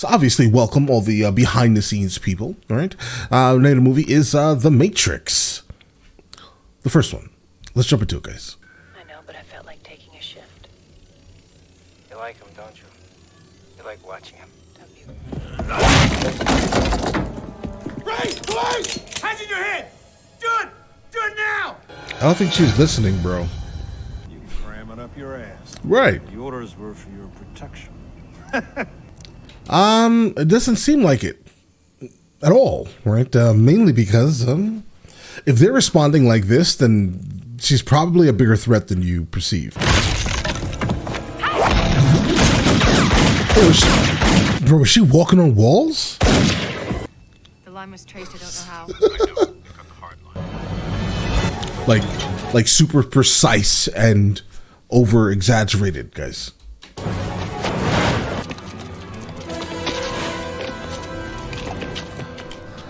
So obviously, welcome all the behind-the-scenes people. All right, the name of the movie is The Matrix, the first one. Let's jump into it, guys. I know, but I felt like taking a shift. You like him, don't you? You like watching him. Don't you? Right! Hands in your head! Do it! Do it now! I don't think she's listening, bro. You cramming up your ass. Right. The orders were for your protection. It doesn't seem like it at all, right? Mainly because if they're responding like this, then she's probably a bigger threat than you perceive. Oh, bro, was she walking on walls? The line was traced, I don't know how. Like super precise and over exaggerated, guys.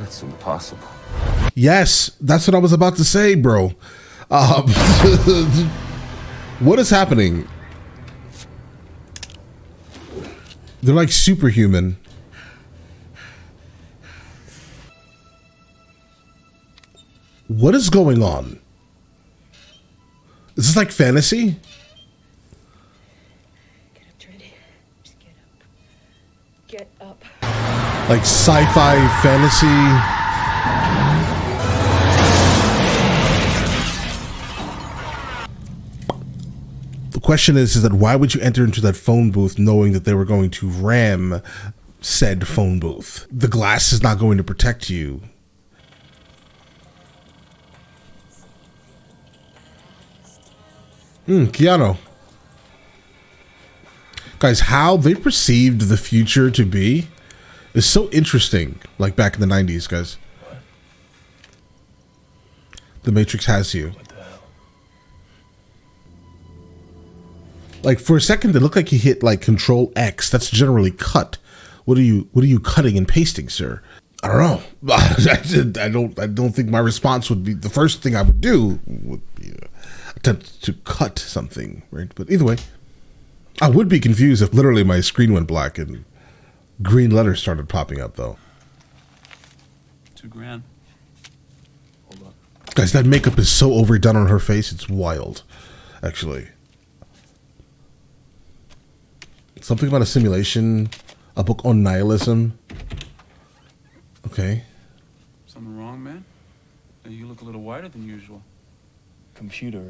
It's impossible. Yes, that's what I was about to say, bro. What is happening? They're like superhuman. What is going on? Is this like fantasy? Get up, Trinity. Just get up. Get up. Like sci-fi fantasy? The question is that why would you enter into that phone booth knowing that they were going to ram said phone booth? The glass is not going to protect you. Keanu. Guys, how they perceived the future to be is so interesting. Like back in the 90s, guys. The Matrix has you. Like for a second, it looked like he hit like Control X. That's generally cut. What are you cutting and pasting, sir? I don't know. I don't think my response would be the first thing I would do would be attempt to cut something, right? But either way, I would be confused if literally my screen went black and green letters started popping up, though. $2,000. Hold on. Guys, that makeup is so overdone on her face. It's wild, actually. Something about a simulation, a book on nihilism. Okay. Something wrong, man? You look a little whiter than usual. Computer.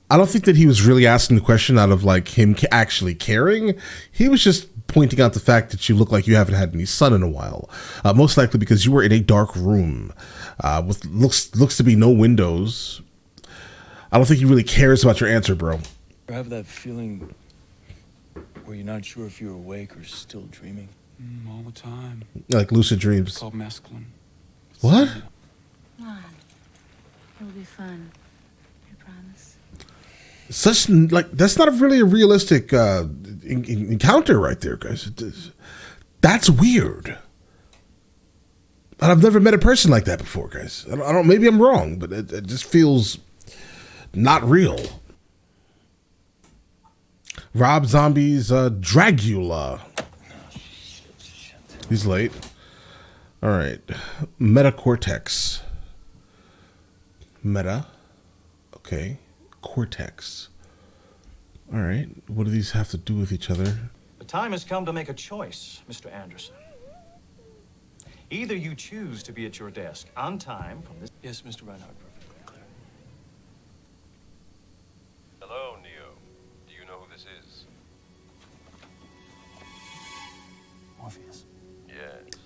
I don't think that he was really asking the question out of like him actually caring. He was just pointing out the fact that you look like you haven't had any sun in a while. Most likely because you were in a dark room with looks to be no windows. I don't think he really cares about your answer, bro. I have that feeling where you're not sure if you're awake or still dreaming. All the time. Like lucid dreams. It's called mescaline. What? Come on. It'll be fun. I promise. Such like that's not really a realistic encounter right there, guys. That's weird. And I've never met a person like that before, guys. I don't. Maybe I'm wrong, but it just feels not real. Rob Zombie's Dragula. He's late. All right. Metacortex. Meta. Okay. Cortex. All right. What do these have to do with each other? The time has come to make a choice, Mr. Anderson. Either you choose to be at your desk on time from this... Yes, Mr. Reinhardt, perfectly clear. Hello, Neo. Do you know who this is? Morpheus. Yes.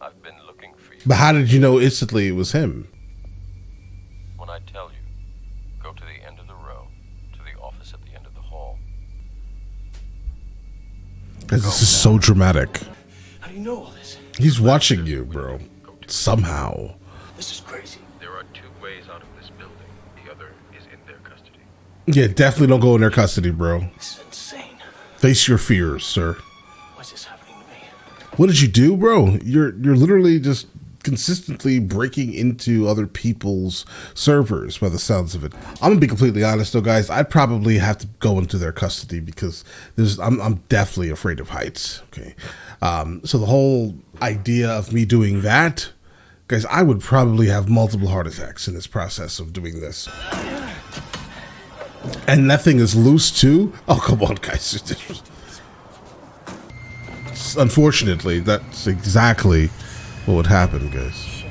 I've been looking for you. But how did you know instantly it was him? When I tell you, go to the end of the row, to the office at the end of the hall. Because this is so dramatic. How do you know all this? He's watching you, bro. Somehow. This is crazy. There are two ways out of this building. The other is in their custody. Yeah, definitely don't go in their custody, bro. This is insane. Face your fears, sir. What's this happening to me? What did you do, bro? You're literally just consistently breaking into other people's servers by the sounds of it. I'm gonna be completely honest though, guys. I'd probably have to go into their custody because I'm definitely afraid of heights. Okay, so the whole idea of me doing that, guys, I would probably have multiple heart attacks in this process of doing this. And that thing is loose too. Oh, come on, guys. Unfortunately, that's exactly what would happen, guys.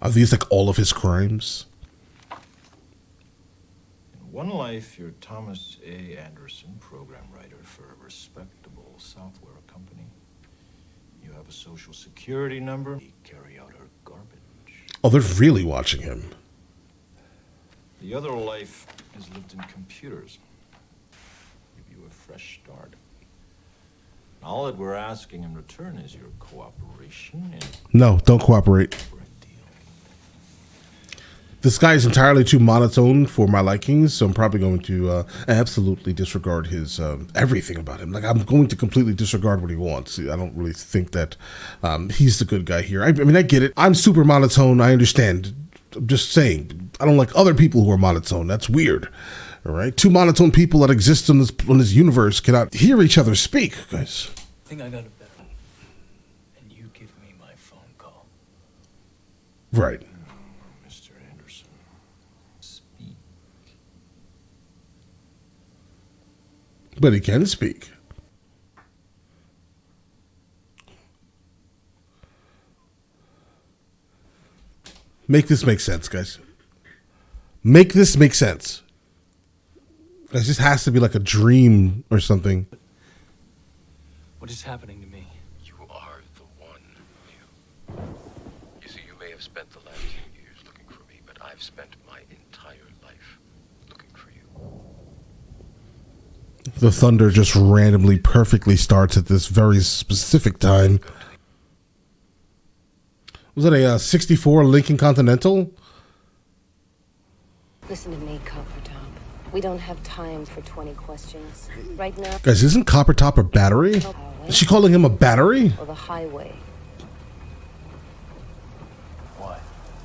Are these like all of his crimes? In one life, you're Thomas A. Anderson, program writer for a respectable software company. You have a social security number. You carry out her garbage. Oh, they're really watching him. The other life is lived in computers. Give you a fresh start. All that we're asking in return is your cooperation and No, don't cooperate. for a deal. This guy is entirely too monotone for my likings, so I'm probably going to absolutely disregard his everything about him. Like, I'm going to completely disregard what he wants. I don't really think that he's the good guy here. I mean, I get it. I'm super monotone. I understand. I'm just saying, I don't like other people who are monotone. That's weird. All right, two monotone people that exist in this universe cannot hear each other speak, guys. I think I got it better. And you give me my phone call. Right. Mr. Anderson, speak. But he can speak. Make this make sense, guys. Make this make sense. Guys, this has to be like a dream or something. What is happening to me? You are the one, Neil. You see, you may have spent the last few years looking for me, but I've spent my entire life looking for you. The thunder just randomly perfectly starts at this very specific time. Was that a 64 Lincoln Continental? Listen to me, Copper Top. We don't have time for 20 questions. Right now, Guys, isn't Copper Top a battery? Is she calling him a battery? or the highway. Why?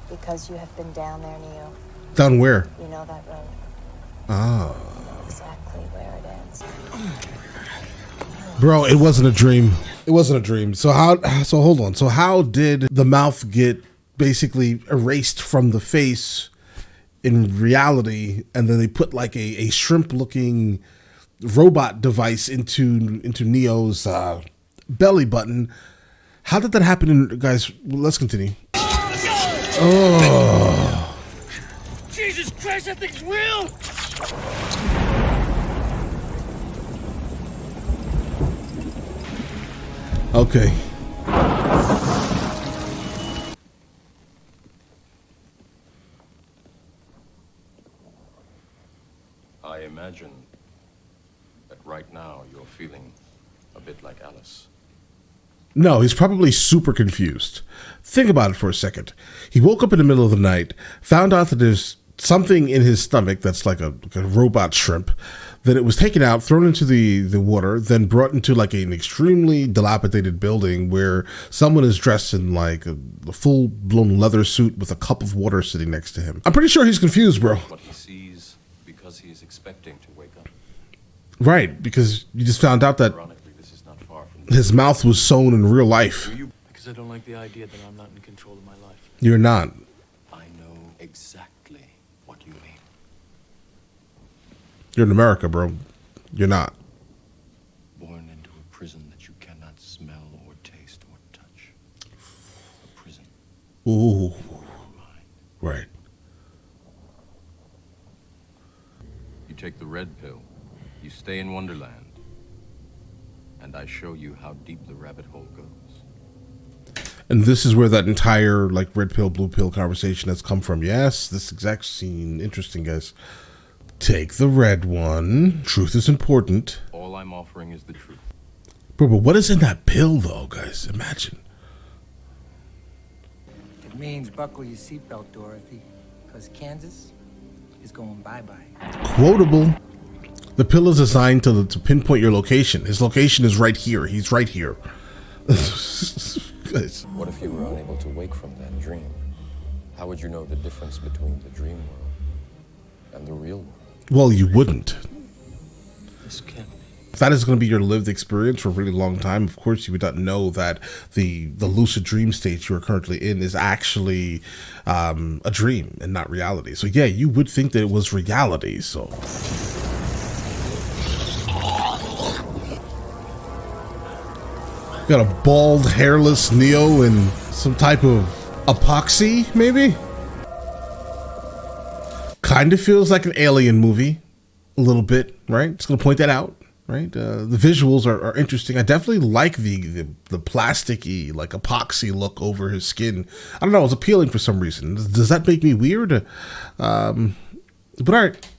Because you have been down there, Neo. Down where? You know that road. Ah. You know exactly where it ends. Bro, it wasn't a dream. It wasn't a dream. So hold on. So how did the mouth get basically erased from the face in reality, and then they put like a shrimp looking robot device into Neo's belly button? How did that happen? Guys, let's continue. Oh. Jesus Christ, that thing's real! Okay. I imagine that right now you're feeling a bit like Alice. No, he's probably super confused. Think about it for a second. He woke up in the middle of the night, found out that there's something in his stomach that's like a robot shrimp, that it was taken out, thrown into the water, then brought into like an extremely dilapidated building where someone is dressed in like a full-blown leather suit with a cup of water sitting next to him. I'm pretty sure he's confused, bro. What he sees because he is expecting to wake up. Right, because you just found out that Ironically, this is not far from his mouth was sewn in real life. Because I don't like the idea that I'm not in control of my life. You're not. I know exactly what you mean. You're in America, bro. You're not. Born into a prison that you cannot smell or taste or touch. A prison. Ooh. Right. You take the red pill. You stay in Wonderland. And I show you how deep the rabbit hole goes. And this is where that entire like red pill, blue pill conversation has come from. Yes, this exact scene. Interesting, guys. Take the red one. Truth is important. All I'm offering is the truth. Bro, but what is in that pill, though, guys? Imagine. It means buckle your seatbelt, Dorothy, because Kansas is going bye-bye. Quotable. The pill is designed to pinpoint your location. His location is right here. He's right here. Guys. What if you were unable to wake from that dream? How would you know the difference between the dream world and the real world? Well, you wouldn't. This can't be. If that is going to be your lived experience for a really long time, of course you would not know that the lucid dream state you are currently in is actually a dream and not reality. So yeah, you would think that it was reality. So got a bald, hairless Neo and some type of epoxy, maybe? Kind of feels like an alien movie. A little bit, right? Just gonna point that out, right? The visuals are interesting. I definitely like the plasticky, like epoxy look over his skin. I don't know, it's appealing for some reason. Does that make me weird? But alright.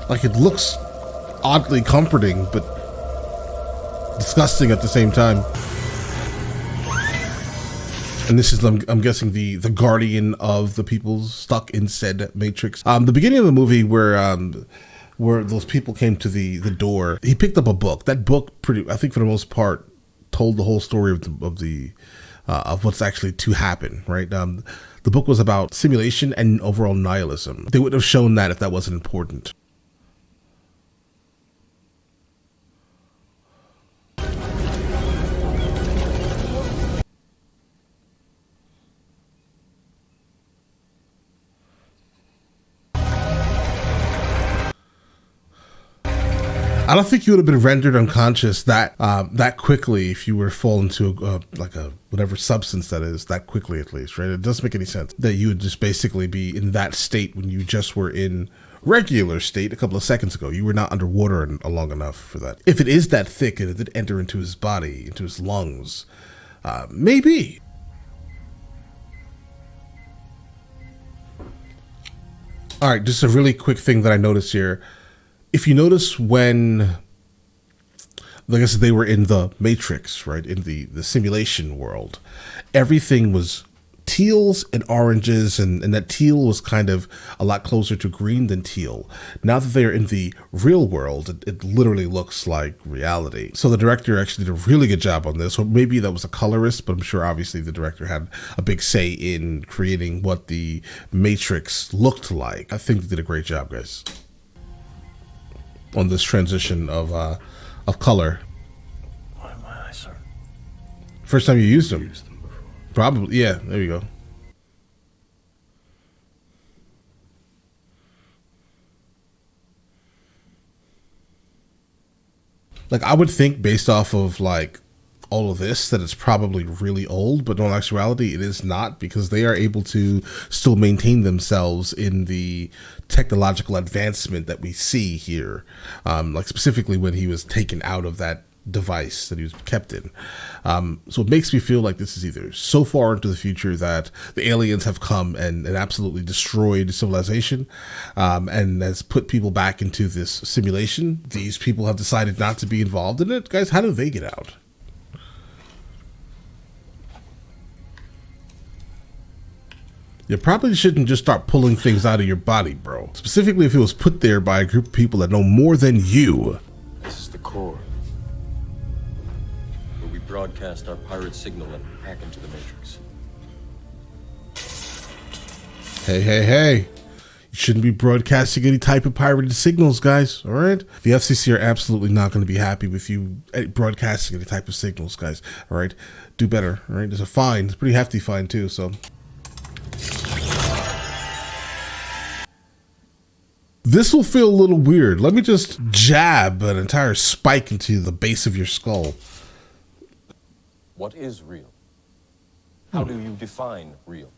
Like, it looks oddly comforting, but disgusting at the same time. And this is, I'm guessing, the guardian of the people stuck in said matrix. The beginning of the movie where those people came to the door, he picked up a book. That book, I think for the most part, told the whole story of what's actually to happen, right? The book was about simulation and overall nihilism. They wouldn't have shown that if that wasn't important. I don't think you would have been rendered unconscious that quickly if you were to fall into like a whatever substance that is, that quickly at least, right? It doesn't make any sense that you would just basically be in that state when you just were in regular state a couple of seconds ago. You were not underwater long enough for that. If it is that thick and it did enter into his body, into his lungs, maybe. All right, just a really quick thing that I noticed here. If you notice when, like I said, they were in the Matrix, right, in the simulation world, everything was teals and oranges, and that teal was kind of a lot closer to green than teal. Now that they're in the real world, it literally looks like reality. So the director actually did a really good job on this, or maybe that was a colorist, but I'm sure obviously the director had a big say in creating what the Matrix looked like. I think they did a great job, guys, on this transition of color. Why am I, sir? First time you used them? Probably, yeah, there you go. Like, I would think based off of like all of this that it's probably really old, but in actuality it is not, because they are able to still maintain themselves in the technological advancement that we see here, like specifically when he was taken out of that device that he was kept in. So it makes me feel like this is either so far into the future that the aliens have come and absolutely destroyed civilization, and has put people back into this simulation. These people have decided not to be involved in it. Guys, how do they get out? You probably shouldn't just start pulling things out of your body, bro. Specifically if it was put there by a group of people that know more than you. This is the core, where we broadcast our pirate signal and hack into the Matrix. Hey. You shouldn't be broadcasting any type of pirated signals, guys, all right? The FCC are absolutely not going to be happy with you broadcasting any type of signals, guys, all right? Do better, all right? There's a fine. It's a pretty hefty fine, too, so... This will feel a little weird. Let me just jab an entire spike into the base of your skull. What is real? How do you define real?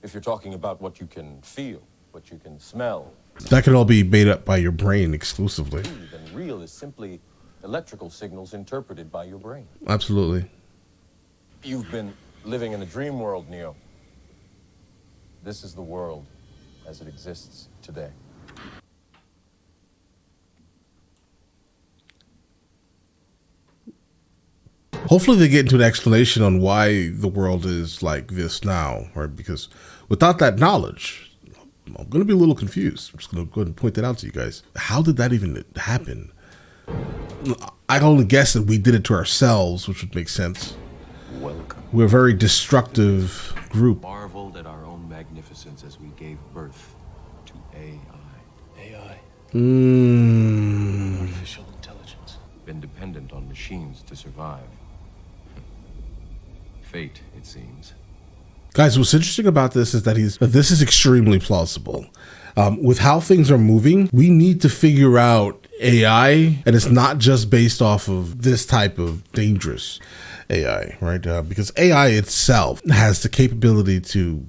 If you're talking about what you can feel, what you can smell. That could all be made up by your brain exclusively. Then real is simply electrical signals interpreted by your brain. Absolutely. You've been living in a dream world, Neo. This is the world as it exists today. Hopefully they get into an explanation on why the world is like this now, right? Because without that knowledge, I'm going to be a little confused. I'm just going to go ahead and point that out to you guys. How did that even happen? I can only guess that we did it to ourselves, which would make sense. Welcome. We're a very destructive group. Marveled at our own magnificence as we gave birth to AI. AI. Mm. Artificial intelligence. Been dependent on machines to survive. Fate, it seems. Guys, what's interesting about this is that this is extremely plausible. With how things are moving, we need to figure out AI, and it's not just based off of this type of dangerous AI, right? Because AI itself has the capability to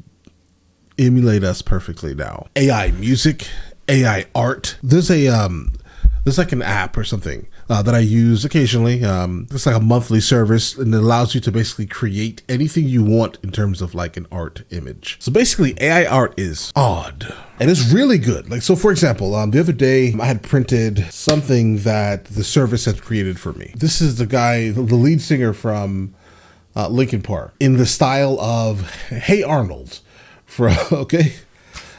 emulate us perfectly now. AI music, AI art. There's like an app or something that I use occasionally. It's like a monthly service, and it allows you to basically create anything you want in terms of like an art image. So basically, AI art is odd, and it's really good. Like, so for example, the other day I had printed something that the service had created for me. This is the guy, the lead singer from Linkin Park, in the style of Hey Arnold. Okay,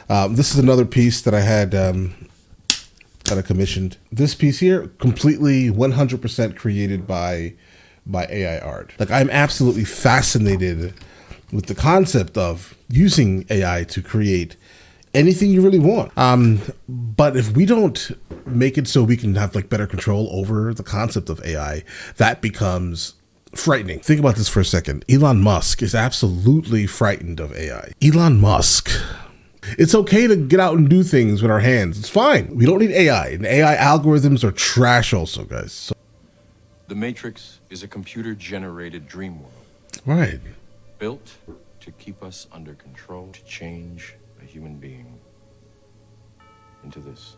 this is another piece that I had. That I commissioned. This piece here, completely 100% created by AI art. Like, I'm absolutely fascinated with the concept of using AI to create anything you really want. But if we don't make it so we can have like better control over the concept of AI, that becomes frightening. Think about this for a second. Elon Musk is absolutely frightened of AI. Elon Musk. It's okay to get out and do things with our hands. It's fine. We don't need AI. And AI algorithms are trash also, guys. So, The Matrix is a computer-generated dream world. right. Built to keep us under control, to change a human being into this.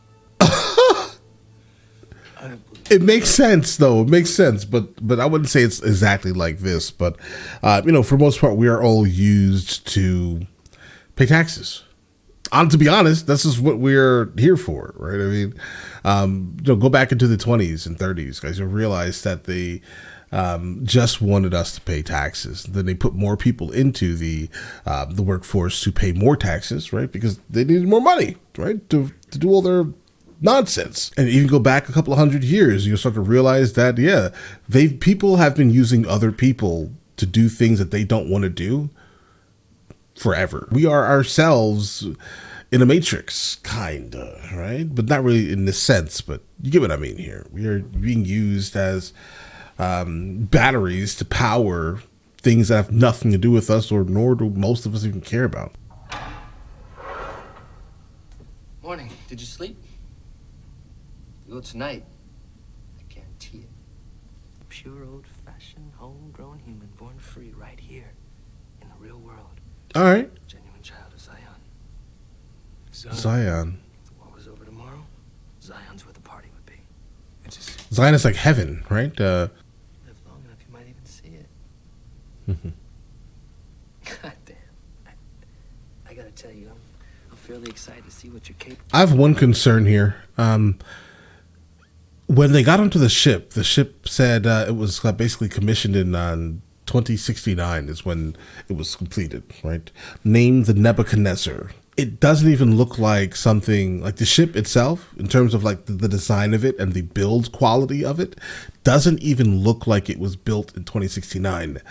It makes sense, though. It makes sense, but I wouldn't say it's exactly like this. But, for most part, we are all used to pay taxes. To be honest, this is what we're here for, right? I mean, go back into the 20s and 30s, guys. You'll realize that they just wanted us to pay taxes. Then they put more people into the workforce to pay more taxes, right? Because they needed more money, right, to do all their nonsense. And even go back a couple of hundred years, you'll start to realize that people have been using other people to do things that they don't want to do forever. We are ourselves in a matrix, kinda, right? But not really in this sense, but you get what I mean here. We are being used as batteries to power things that have nothing to do with us, nor do most of us even care about. Morning. Did you sleep? Well, tonight, I guarantee it. Pure old-fashioned, homegrown human born free right here in the real world. All right. Genuine child of Zion. Zion. The war was over tomorrow. Zion's where the party would be. It's just Zion is like heaven, right? live long enough, you might even see it. God damn. I gotta tell you, I'm fairly excited to see what you're capable of. I have one concern here. When they got onto the ship said it was basically commissioned in 2069 is when it was completed, right? Named the Nebuchadnezzar. It doesn't even look like something like the ship itself, in terms of like the design of it and the build quality of it, doesn't even look like it was built in 2069.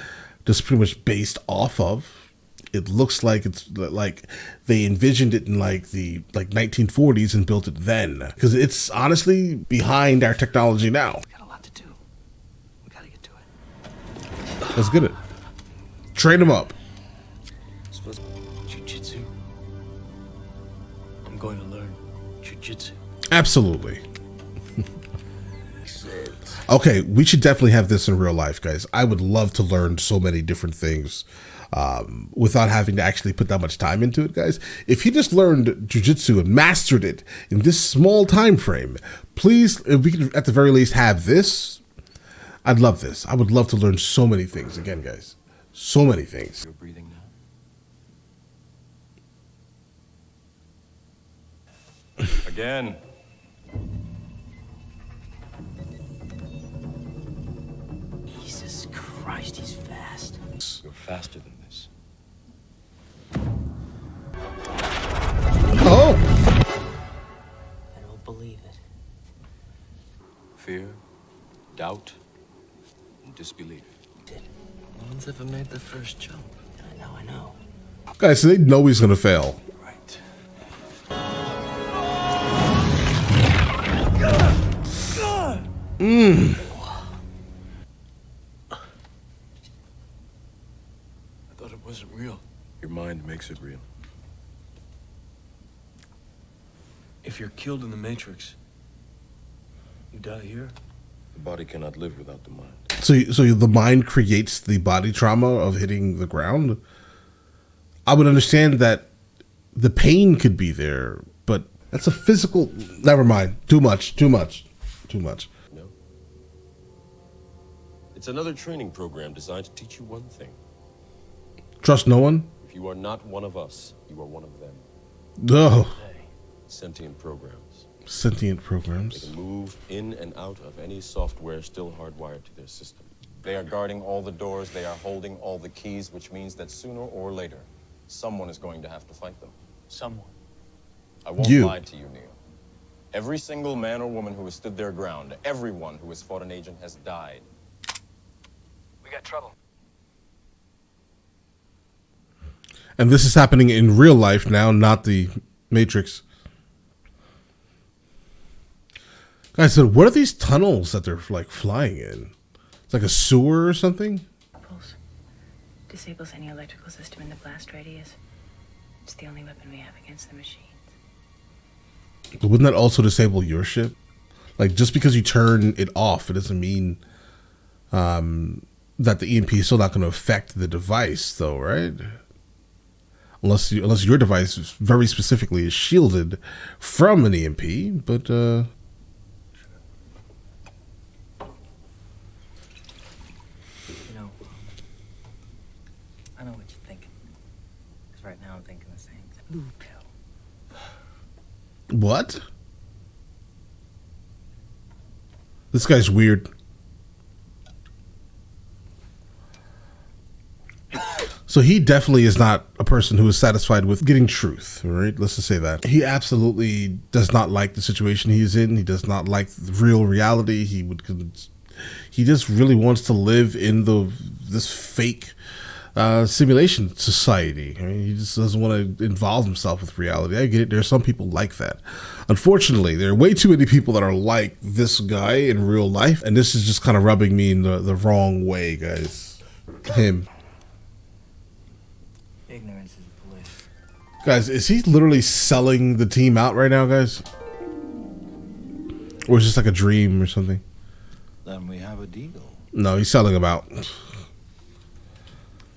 Just pretty much based off of. It looks like it's like they envisioned it in like the 1940s and built it then, because it's honestly behind our technology now. We got a lot to do. We gotta get to it. Let's get it. Train them up. Supposed jiu-jitsu. I'm going to learn jiu-jitsu. Absolutely. Okay, we should definitely have this in real life, guys. I would love to learn so many different things without having to actually put that much time into it, guys. If you just learned jiu-jitsu and mastered it in this small time frame, please, if we could at the very least have this, I'd love this. I would love to learn so many things again, guys. So many things. You're breathing now. Again. Jesus Christ, he's fast. You're faster than this. Oh! I don't believe it. Fear doubt and disbelief. No one's ever made the first jump. I know. Guys, so they know he's gonna fail. Right. I thought it wasn't real. Your mind makes it real. If you're killed in the Matrix, you die here? The body cannot live without the mind. So the mind creates the body trauma of hitting the ground. I would understand that the pain could be there, but that's a physical. Never mind. Too much. No. It's another training program designed to teach you one thing. Trust no one. If you are not one of us, you are one of them. No. Sentient programs. Sentient They programs. can move in and out of any software still hardwired to their system. They are guarding all the doors, they are holding all the keys, which means that sooner or later, someone is going to have to fight them. Someone. I won't You. lie to you, Neil. Every single man or woman who has stood their ground, everyone who has fought an agent has died. We got trouble. And this is happening in real life now, not the Matrix. Guys, so what are these tunnels that they're like flying in? It's like a sewer or something? Pulse. Disables any electrical system in the blast radius. It's the only weapon we have against the machines. But wouldn't that also disable your ship? Like, just because you turn it off, it doesn't mean that the EMP is still not going to affect the device, though, right? Unless your device very specifically is shielded from an EMP, but I know what you're thinking. Because right now I'm thinking the same thing. Blue pill. what? This guy's weird. So he definitely is not a person who is satisfied with getting truth, right? Let's just say that. He absolutely does not like the situation he's in. He does not like the real reality. He just really wants to live in this fake simulation society. I mean, he just doesn't want to involve himself with reality. I get it. There are some people like that. Unfortunately, there are way too many people that are like this guy in real life, and this is just kind of rubbing me in the wrong way, guys. Him. Ignorance is bliss. Guys, is he literally selling the team out right now, guys? Or is this like a dream or something? Then we have a deal. No, he's selling them out.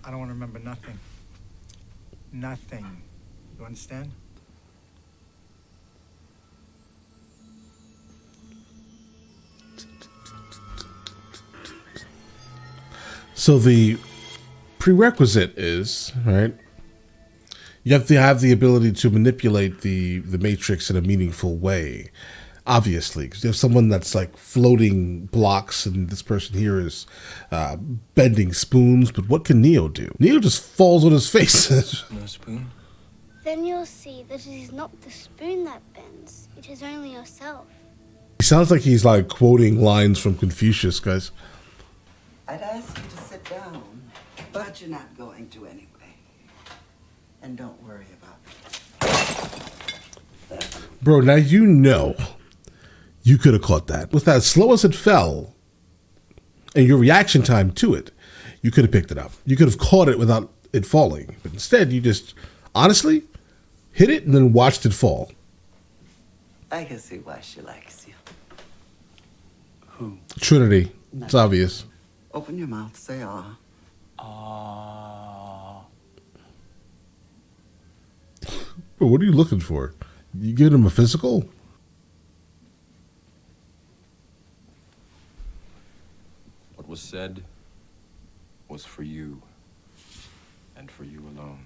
I don't want to remember nothing. Nothing. You understand? So the prerequisite is, right, you have to have the ability to manipulate the Matrix in a meaningful way. Obviously, because you have someone that's like floating blocks, and this person here is bending spoons. But what can Neo do? Neo just falls on his face. No spoon? Then you'll see that it is not the spoon that bends. It is only yourself. He sounds like he's like quoting lines from Confucius, guys. I'd ask you to sit down, but you're not going to anyway. And don't worry about it. Bro, now you know you could have caught that. With that, as slow as it fell, and your reaction time to it, you could have picked it up. You could have caught it without it falling. But instead, you just, honestly, hit it and then watched it fall. I can see why she likes you. Who? Trinity. It's obvious. Open your mouth, say ah. Bro, what are you looking for? You giving him a physical? What was said was for you, and for you alone.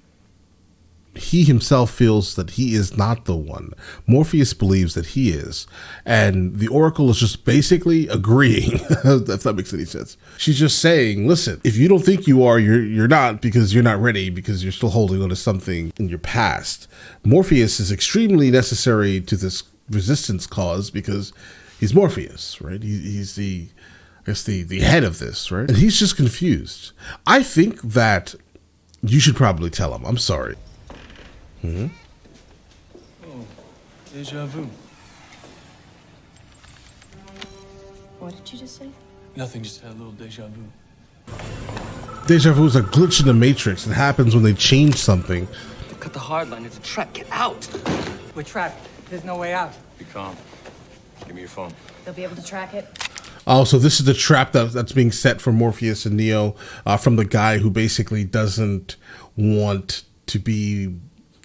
He himself feels that he is not the one. Morpheus believes that he is. And the Oracle is just basically agreeing, if that makes any sense. She's just saying, listen, if you don't think you are, you're not, because you're not ready, because you're still holding on to something in your past. Morpheus is extremely necessary to this resistance cause because he's Morpheus, right? He's the guess the head of this, right? And he's just confused. I think that you should probably tell him. I'm sorry. Oh, deja vu. What did you just say? Nothing, just had a little deja vu. Deja vu is a glitch in the Matrix. It happens when they change something. Cut the hard line. It's a trap. Get out. We're trapped. There's no way out. Be calm. Give me your phone. They'll be able to track it. Oh, so this is the trap that's being set for Morpheus and Neo from the guy who basically doesn't want to be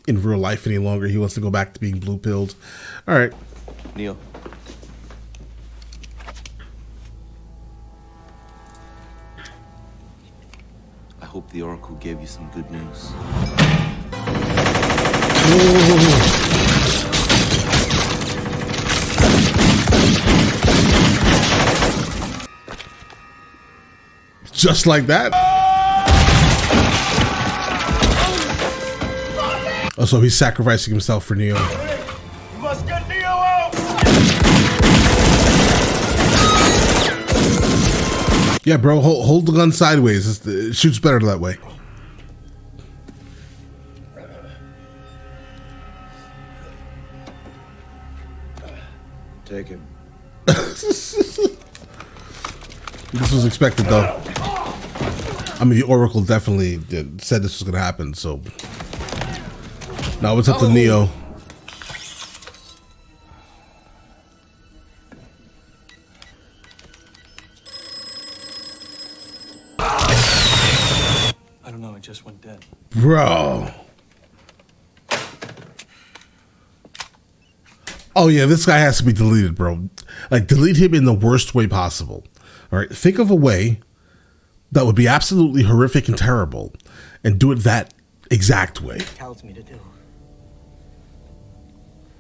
in real life any longer. He wants to go back to being blue-pilled. All right. Neo. I hope the Oracle gave you some good news. Just like that. Oh, so he's sacrificing himself for Neo. You must get Neo out! Yeah, bro, hold the gun sideways. It shoots better that way. Take him. This was expected, though. I mean, the Oracle definitely said this was going to happen, so. Now it's up to Neo. I don't know, it just went dead. Bro. Oh, yeah, this guy has to be deleted, bro. Like, delete him in the worst way possible. All right, think of a way that would be absolutely horrific and terrible and do it that exact way. Tells me to do.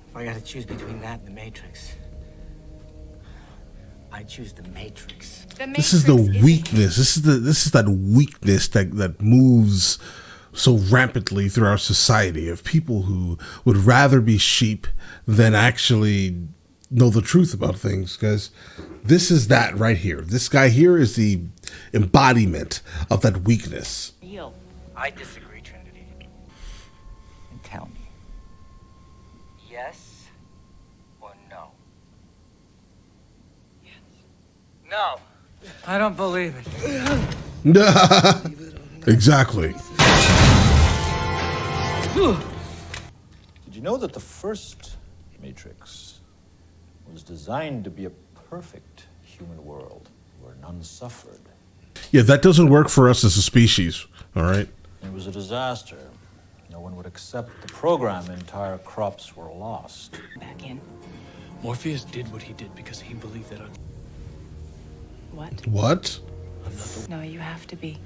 If I gotta choose between that and the Matrix, I choose the Matrix. This is the weakness. This is that weakness that moves so rampantly through our society of people who would rather be sheep than actually know the truth about things, because this is that right here. This guy here is the embodiment of that weakness. Neil, I disagree, Trinity. And tell me, yes or no? Yes. No. I don't believe it. Exactly. Did you know that the first Matrix was designed to be a perfect human world where none suffered? Yeah, that doesn't work for us as a species, all right? It was a disaster. No one would accept the program. Entire crops were lost. Back in. Morpheus did what he did because he believed that What? What? I'm not the... No, you have to be.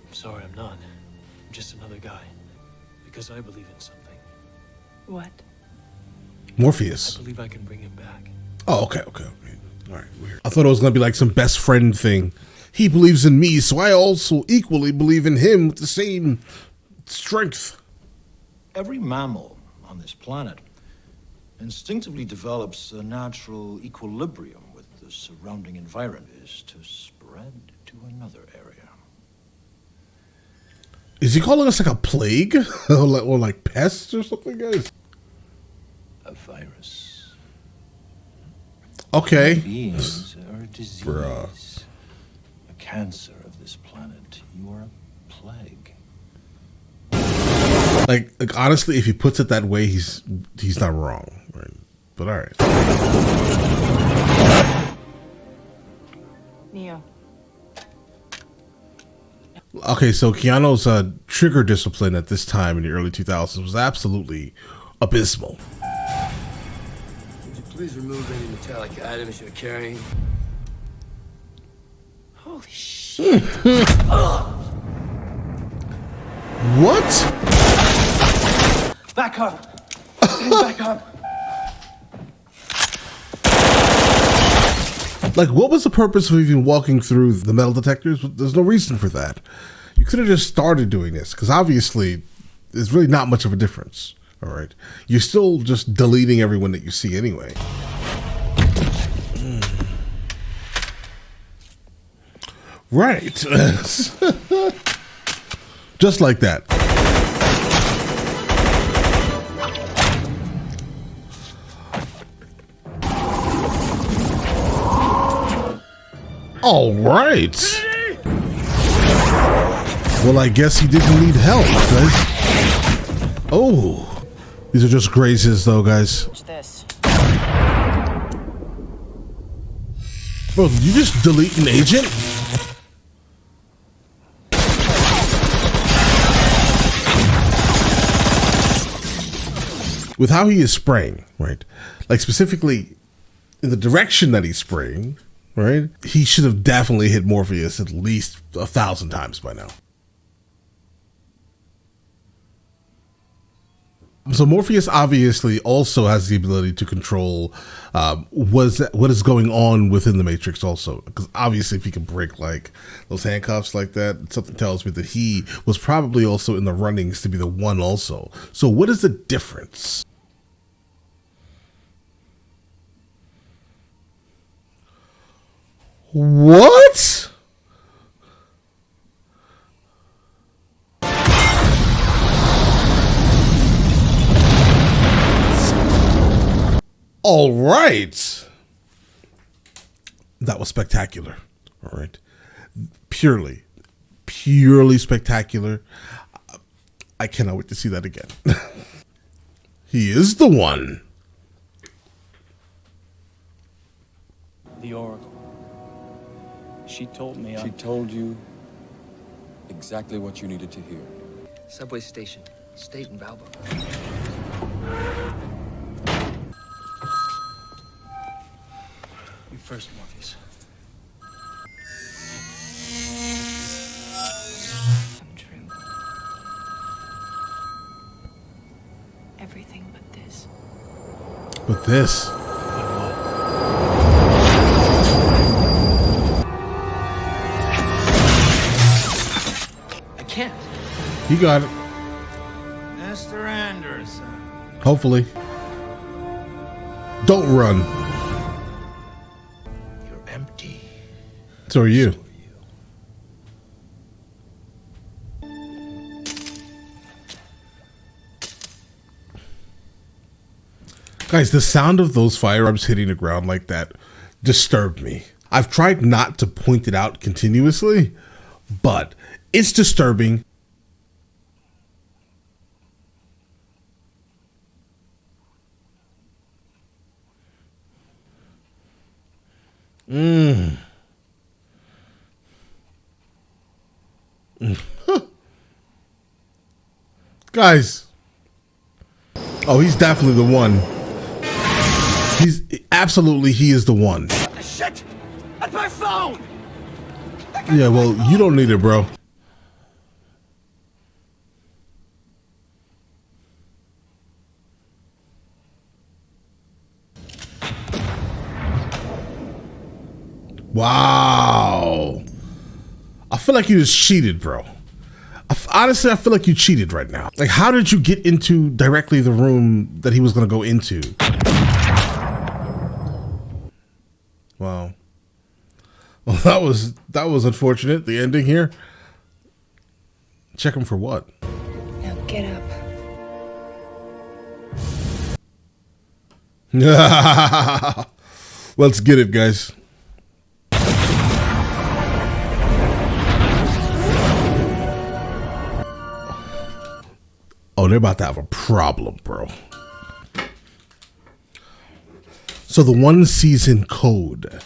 I'm sorry, I'm not. I'm just another guy. Because I believe in something. What? Morpheus. I believe I can bring him back. Oh, okay. All right, weird. I thought it was going to be like some best friend thing. He believes in me, so I also equally believe in him with the same strength. Every mammal on this planet instinctively develops a natural equilibrium with the surrounding environment is to spread to another area. Is he calling us like a plague? or like pests or something, guys? A virus. Okay. Beings are a disease. Bruh. A cancer of this planet. You are a plague. Like honestly, if he puts it that way, he's not wrong. Right? But all right. Neo. Okay, so Keanu's trigger discipline at this time in the early 2000s was absolutely abysmal. Would you please remove any metallic items you're carrying? Holy shit. What? Back up. Back up. Like, what was the purpose of even walking through the metal detectors? There's no reason for that. You could have just started doing this, because obviously there's really not much of a difference. All right. You're still just deleting everyone that you see anyway. Right. Just like that. All right. Well, I guess he didn't need help, guys. Oh, these are just grazes, though, guys. What's this? Bro, did you just delete an agent? With how he is spraying, right? Like specifically in the direction that he's spraying, right? He should have definitely hit Morpheus at least 1,000 times by now. So Morpheus obviously also has the ability to control what is going on within the Matrix also. Because obviously if he can break like those handcuffs like that, something tells me that he was probably also in the runnings to be the one also. So what is the difference? What? All right. That was spectacular. All right. Purely spectacular. I cannot wait to see that again. He is the one. The Oracle. She told me She told you exactly what you needed to hear. Subway station, State and Balboa. You first, Morpheus. Untrue. Everything but this. But this. I can't. You got it. Mr. Anderson. Hopefully. Don't run. You're empty. So are you. Guys, the sound of those firearms hitting the ground like that disturbed me. I've tried not to point it out continuously, but it's disturbing. Guys. Oh, he's definitely the one. He is the one. Shit! That's my phone! Yeah, well, you don't need it, bro. Wow. I feel like you just cheated, bro. Honestly, I feel like you cheated right now. Like, how did you get into directly the room that he was going to go into? Wow. Well, that was unfortunate. The ending here. Check him for what? Now get up. Let's get it, guys. Oh, they're about to have a problem, bro. So the one season code.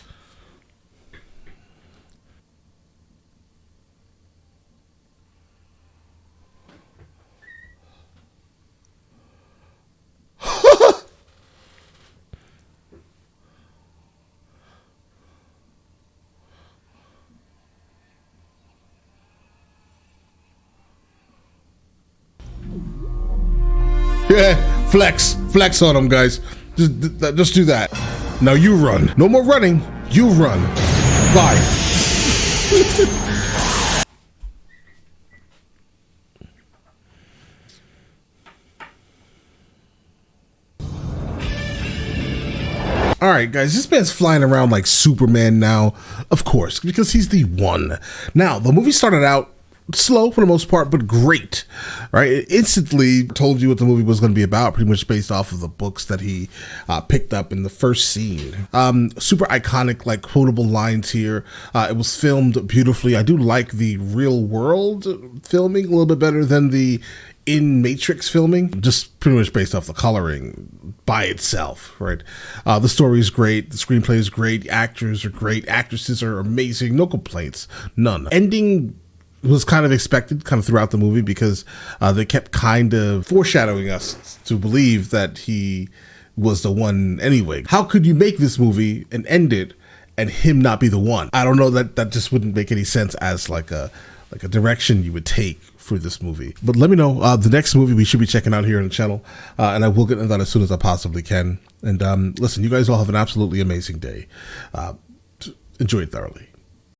Yeah, flex on them, guys. Just do that. Now you run. No more running. You run. Bye. All right, guys, this man's flying around like Superman now, of course, because he's the one. Now, the movie started out slow for the most part, but great, right? It instantly told you what the movie was going to be about, pretty much based off of the books that he picked up in the first scene. Super iconic, like quotable lines here. It was filmed beautifully. I do like the real world filming a little bit better than the in Matrix filming, just pretty much based off the coloring by itself, right? The story is great, the screenplay is great, actors are great, actresses are amazing, no complaints, none. Ending was kind of expected kind of throughout the movie because they kept kind of foreshadowing us to believe that he was the one anyway. How could you make this movie and end it and him not be the one? I don't know, that just wouldn't make any sense as like a direction you would take for this movie. But let me know the next movie we should be checking out here on the channel, and I will get into that as soon as I possibly can. And listen, you guys all have an absolutely amazing day. Enjoy it thoroughly.